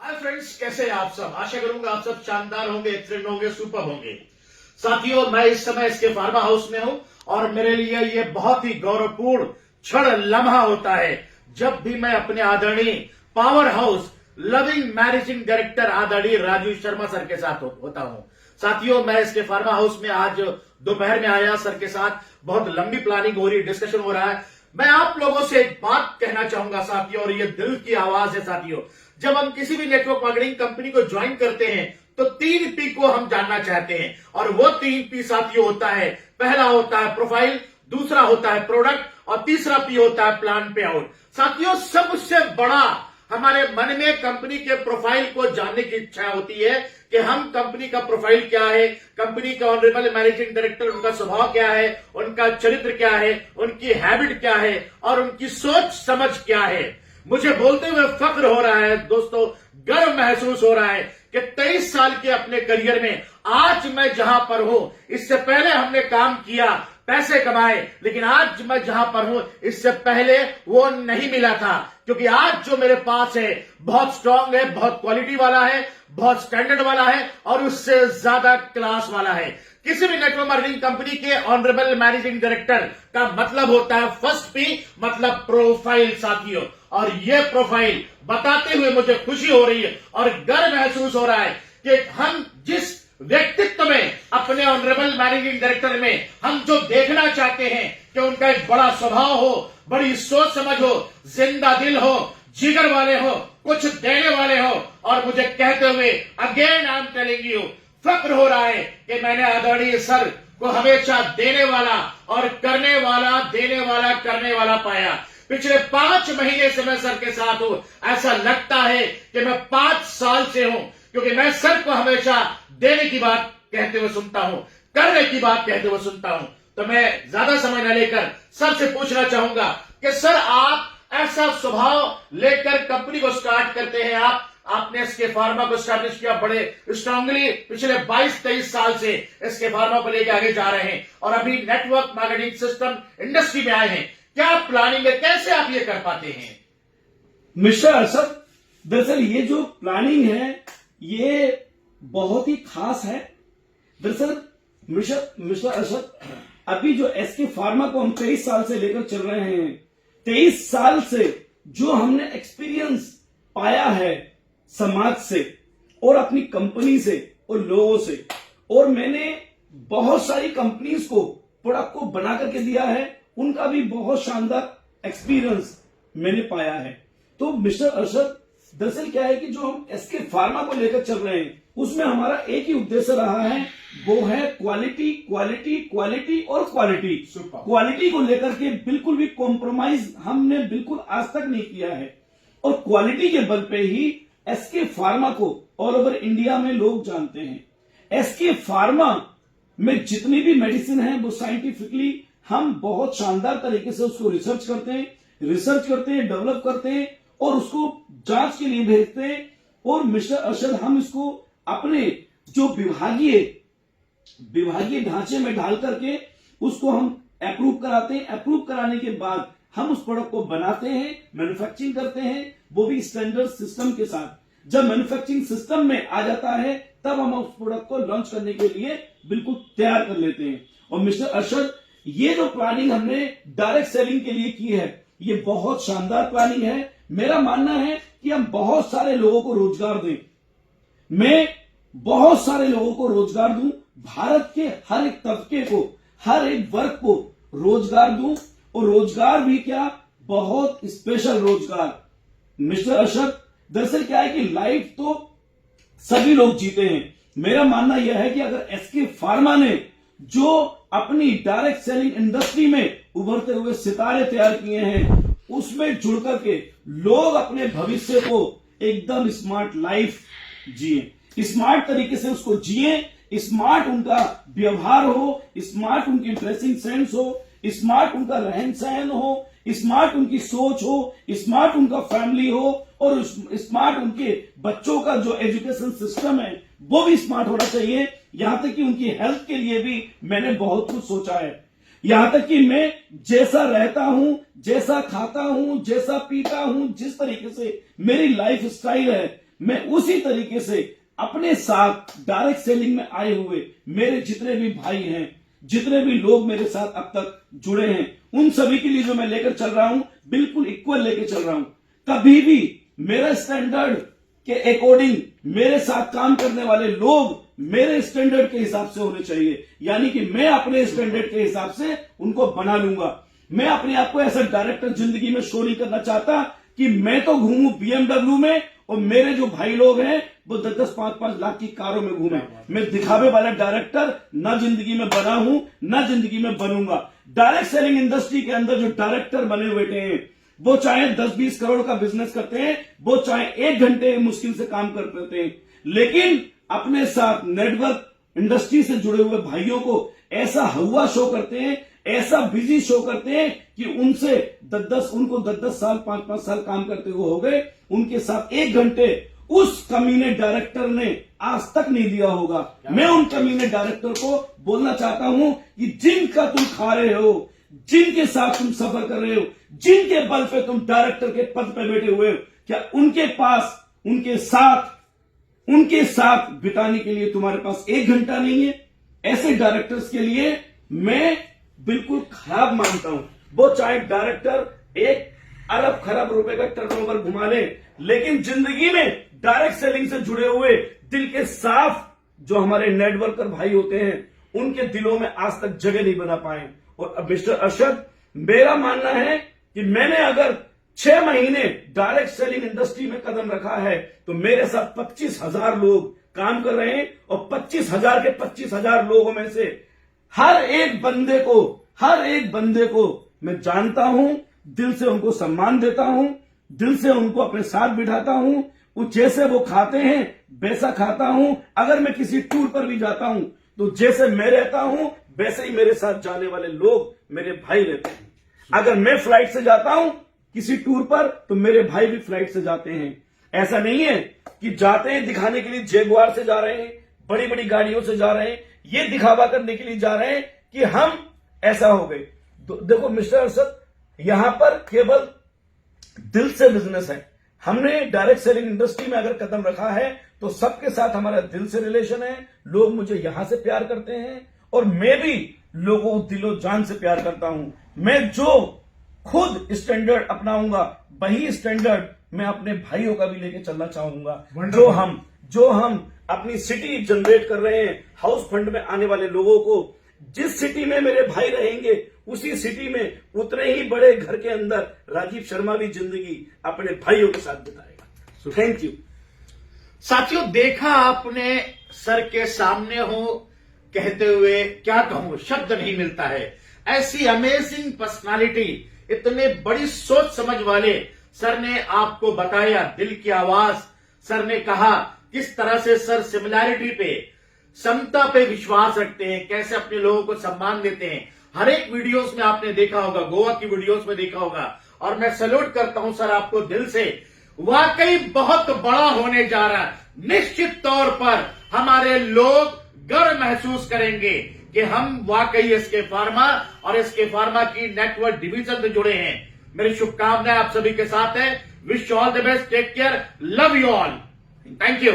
Hi friends, कैसे हैं आप सब। आशा करूंगा आप सब शानदार होंगे, एक्सीलेंट होंगे, सुपर होंगे। साथियों, मैं इस समय इसके फार्मा हाउस में हूं और मेरे लिए ये बहुत ही गौरवपूर्ण क्षण लम्हा होता है जब भी मैं अपने आदरणीय power house loving managing director आदरणीय राजू शर्मा सर के साथ होता हूं। साथियों, मैं इसके फार्मा हाउस में आज दोपहर में आया सर के साथ। बहुत लंबी प्लानिंग हो रही है, डिस्कशन हो रहा है। मैं आप लोगों से एक बात कहना चाहूंगा साथियों, और ये दिल की आवाज है साथियों। जब हम किसी भी नेटवर्क मार्केटिंग कंपनी को ज्वाइन करते हैं तो 3P को हम जानना चाहते हैं, और वो 3P साथियों होता है, पहला होता है प्रोफाइल, दूसरा होता है प्रोडक्ट और तीसरा P होता है प्लान पे आउट। साथियों, सबसे बड़ा हमारे मन में कंपनी के प्रोफाइल को जानने की इच्छा होती है कि हम कंपनी का प्रोफाइल क्या है, कंपनी का ऑनरेबल मैनेजिंग डायरेक्टर उनका स्वभाव क्या है, उनका चरित्र क्या है, उनकी हैबिट क्या है और उनकी सोच समझ क्या है। मुझे बोलते हुए फख्र हो रहा है दोस्तों, गर्व महसूस हो रहा है कि 23 साल के अपने करियर में आज मैं जहां पर हूं, इससे पहले हमने काम किया, पैसे कमाए, लेकिन आज मैं जहां पर हूं इससे पहले वो नहीं मिला था। क्योंकि आज जो मेरे पास है बहुत स्ट्रांग है, बहुत क्वालिटी वाला है, बहुत स्टैंडर्ड वाला है और उससे ज्यादा क्लास वाला है। किसी भी नेटवर्क मार्केटिंग कंपनी के ऑनरेबल मैनेजिंग डायरेक्टर का मतलब होता है फर्स्ट P, मतलब प्रोफाइल साथियों। और ये प्रोफाइल बताते हुए मुझे खुशी हो रही है और गर्व महसूस हो रहा है कि हम जिस व्यक्तित्व में अपने ऑनरेबल मैनेजिंग डायरेक्टर में हम जो देखना चाहते हैं कि उनका एक बड़ा स्वभाव हो, बड़ी सोच समझ हो, जिंदा दिल हो, जिगर वाले हो, कुछ देने वाले हो। और मुझे कहते हुए again I am telling you, फख्र हो रहा है कि मैंने आदरणीय सर को हमेशा देने वाला और करने वाला, देने वाला, करने वाला पाया। पिछले 5 महीने से मैं सर के साथ हूं। ऐसा लगता है कि मैं 5 साल से हूं, क्योंकि मैं सर को हमेशा देने की बात कहते हुए सुनता हूं, करने की बात कहते हुए सुनता हूं। तो मैं ज्यादा समय न लेकर सर से पूछना चाहूंगा कि सर, आप ऐसा स्वभाव लेकर कंपनी को स्टार्ट करते हैं, आपने इसके फार्मा को स्टैब्लिश किया बड़े स्ट्रांगली, पिछले 22-23 साल से इसके फार्मा को लेकर आगे जा रहे हैं और अभी नेटवर्क मार्केटिंग सिस्टम इंडस्ट्री में आए हैं। क्या प्लानिंग है, कैसे आप ये कर पाते हैं? मिस्टर अरशद, दरअसल ये जो प्लानिंग है ये बहुत ही खास है। दरअसल मिस्टर अरशद, अभी जो एसके फार्मा को हम 23 साल से लेकर चल रहे हैं, 23 साल से जो हमने एक्सपीरियंस पाया है समाज से और अपनी कंपनी से और लोगों से, और मैंने बहुत सारी कंपनीज को प्रोडक्ट को बना करके दिया है, उनका भी बहुत शानदार एक्सपीरियंस मैंने पाया है। तो मिस्टर अरशद, दरअसल क्या है कि जो हम एसके फार्मा को लेकर चल रहे हैं उसमें हमारा एक ही उद्देश्य रहा है, वो है क्वालिटी, क्वालिटी, क्वालिटी और क्वालिटी। क्वालिटी को लेकर के बिल्कुल भी कॉम्प्रोमाइज हमने बिल्कुल आज तक नहीं किया है, और क्वालिटी के बल पे ही एसके फार्मा को ऑल ओवर इंडिया में लोग जानते हैं। एसके फार्मा में जितनी भी मेडिसिन है वो साइंटिफिकली हम बहुत शानदार तरीके से उसको रिसर्च करते हैं, डेवलप करते हैं और उसको जांच के लिए भेजते हैं। और मिस्टर अरशद, हम इसको अपने जो विभागीय ढांचे में डाल करके उसको हम अप्रूव कराते हैं। अप्रूव कराने के बाद हम उस प्रोडक्ट को बनाते हैं, मैन्युफैक्चरिंग करते हैं, वो भी स्टैंडर्ड सिस्टम के साथ। जब मैन्युफैक्चरिंग सिस्टम में आ जाता है तब हम उस प्रोडक्ट को लॉन्च करने के लिए बिल्कुल तैयार कर लेते हैं। और मिस्टर अरशद, ये जो प्लानिंग हमने डायरेक्ट सेलिंग के लिए की है, ये बहुत शानदार प्लानिंग है। मेरा मानना है कि हम बहुत सारे लोगों को रोजगार दें, मैं बहुत सारे लोगों को रोजगार दूं, भारत के हर एक तबके को, हर एक वर्ग को रोजगार दूं, और रोजगार भी क्या, बहुत स्पेशल रोजगार। मिस्टर अरशद, दरअसल क्या है कि लाइफ तो सभी लोग जीते हैं। मेरा मानना यह है कि अगर एसके फार्मा ने जो अपनी डायरेक्ट सेलिंग इंडस्ट्री में उभरते हुए सितारे तैयार किए हैं, उसमें जुड़ करके लोग अपने भविष्य को एकदम स्मार्ट लाइफ जिए, स्मार्ट तरीके से उसको जिए, स्मार्ट उनका व्यवहार हो, स्मार्ट उनकी ड्रेसिंग सेंस हो, स्मार्ट उनका रहन सहन हो, स्मार्ट उनकी सोच हो, स्मार्ट उनका फैमिली हो, और स्मार्ट उनके बच्चों का जो एजुकेशन सिस्टम है वो भी स्मार्ट होना चाहिए। यहां तक कि उनकी हेल्थ के लिए भी मैंने बहुत कुछ सोचा है। यहां तक कि मैं जैसा रहता हूं, जैसा खाता हूं, जैसा पीता हूं, जिस तरीके से मेरी लाइफ स्टाइल है, मैं उसी तरीके से अपने साथ डायरेक्ट सेलिंग में आए हुए मेरे जितने भी भाई हैं, जितने भी लोग मेरे साथ अब तक जुड़े हैं, उन सभी के लिए जो मैं लेकर चल रहा हूं, बिल्कुल इक्वल लेकर चल रहा हूं। कभी भी मेरा स्टैंडर्ड के अकॉर्डिंग मेरे साथ काम करने वाले लोग मेरे स्टैंडर्ड के हिसाब से होने चाहिए, यानी कि मैं अपने स्टैंडर्ड के हिसाब से उनको बना लूंगा। मैं अपने आप को ऐसा डायरेक्टर जिंदगी में शो नहीं करना चाहता कि मैं तो घूमूं BMW में और मेरे जो भाई लोग हैं वो 10-10, 5-5 लाख की कारों में घूमे। मैं दिखावे वाला डायरेक्टर ना जिंदगी में बना हूं, ना जिंदगी में बनूंगा। डायरेक्ट सेलिंग इंडस्ट्री के अंदर जो डायरेक्टर बने बैठे हैं, वो चाहे 10-20 करोड़ का बिजनेस करते हैं, वो चाहे 1 घंटे मुश्किल से काम कर पाते हैं, लेकिन अपने साथ नेटवर्क इंडस्ट्री से जुड़े हुए भाइयों को ऐसा हवा शो करते हैं, ऐसा बिजी शो करते हैं कि उनसे 10-10 साल, 5-5 साल काम करते हुए हो गए, उनके साथ 1 घंटे उस कमीने डायरेक्टर ने आज तक नहीं दिया होगा। मैं उन कमीने डायरेक्टर को बोलना चाहता हूं कि जिनका तुम खा रहे हो, जिनके साथ तुम सफर कर रहे हो, जिनके बल पे तुम डायरेक्टर के पद पे बैठे हुए हो, क्या उनके पास उनके साथ बिताने के लिए तुम्हारे पास 1 घंटा नहीं है? ऐसे डायरेक्टर्स के लिए मैं बिल्कुल खराब मानता हूं। वो चाहे डायरेक्टर 1 अरब खरब रुपए का टर्नओवर घुमा ले, लेकिन जिंदगी में डायरेक्ट सेलिंग से जुड़े हुए दिल के साफ जो हमारे नेटवर्कर भाई होते हैं, उनके दिलों में आज तक जगह नहीं बना पाए। और अब मिस्टर अरशद, मेरा मानना है कि मैंने अगर 6 महीने डायरेक्ट सेलिंग इंडस्ट्री में कदम रखा है तो मेरे साथ 25,000 लोग काम कर रहे हैं, और 25,000 के 25,000 लोगों में से हर एक बंदे को मैं जानता हूं, दिल से उनको सम्मान देता हूं, दिल से उनको अपने साथ बिठाता हूं। जैसे वो खाते हैं वैसा खाता हूं। अगर मैं किसी टूर पर भी जाता हूं तो जैसे मैं रहता हूं वैसे ही मेरे साथ जाने वाले लोग मेरे भाई रहते हैं। अगर मैं फ्लाइट से जाता हूं किसी टूर पर तो मेरे भाई भी फ्लाइट से जाते हैं। ऐसा नहीं है कि जाते हैं दिखाने के लिए जैगुआर से जा रहे हैं, बड़ी बड़ी गाड़ियों से जा रहे हैं, ये दिखावा करने के लिए जा रहे हैं कि हम ऐसा हो गए। देखो मिस्टर अरशद, यहां पर केवल दिल से बिजनेस है। हमने डायरेक्ट सेलिंग इंडस्ट्री में अगर कदम रखा है तो सबके साथ हमारा दिल से रिलेशन है। लोग मुझे यहां से प्यार करते हैं और मैं भी लोगों को दिलो जान से प्यार करता हूं। मैं जो खुद स्टैंडर्ड अपनाऊंगा वही स्टैंडर्ड मैं अपने भाइयों का भी लेके चलना चाहूंगा। जो हम अपनी सिटी जनरेट कर रहे हैं, हाउस फंड में आने वाले लोगों को, जिस सिटी में मेरे भाई रहेंगे उसी सिटी में उतने ही बड़े घर के अंदर राजीव शर्मा भी जिंदगी अपने भाइयों के साथ बिताएगा। Thank you. साथियों, देखा आपने, सर के सामने हो कहते हुए क्या कहूं, शब्द नहीं मिलता है। ऐसी अमेजिंग पर्सनालिटी, इतने बड़ी सोच समझ वाले सर ने आपको बताया, दिल की आवाज। सर ने कहा किस तरह से सर सिमिलैरिटी पे, समता पे विश्वास रखते हैं, कैसे अपने लोगों को सम्मान देते हैं। हर एक वीडियोस में आपने देखा होगा, गोवा की वीडियोस में देखा होगा, और मैं सैल्यूट करता हूं सर आपको दिल से। वाकई बहुत बड़ा होने जा रहा है। निश्चित तौर पर हमारे लोग गर्व महसूस करेंगे कि हम वाकई एसके फार्मा और एसके फार्मा की नेटवर्क डिवीजन से जुड़े हैं। मेरी शुभकामनाएं आप सभी के साथ है। Wish you all the best, take care, love you all, thank you.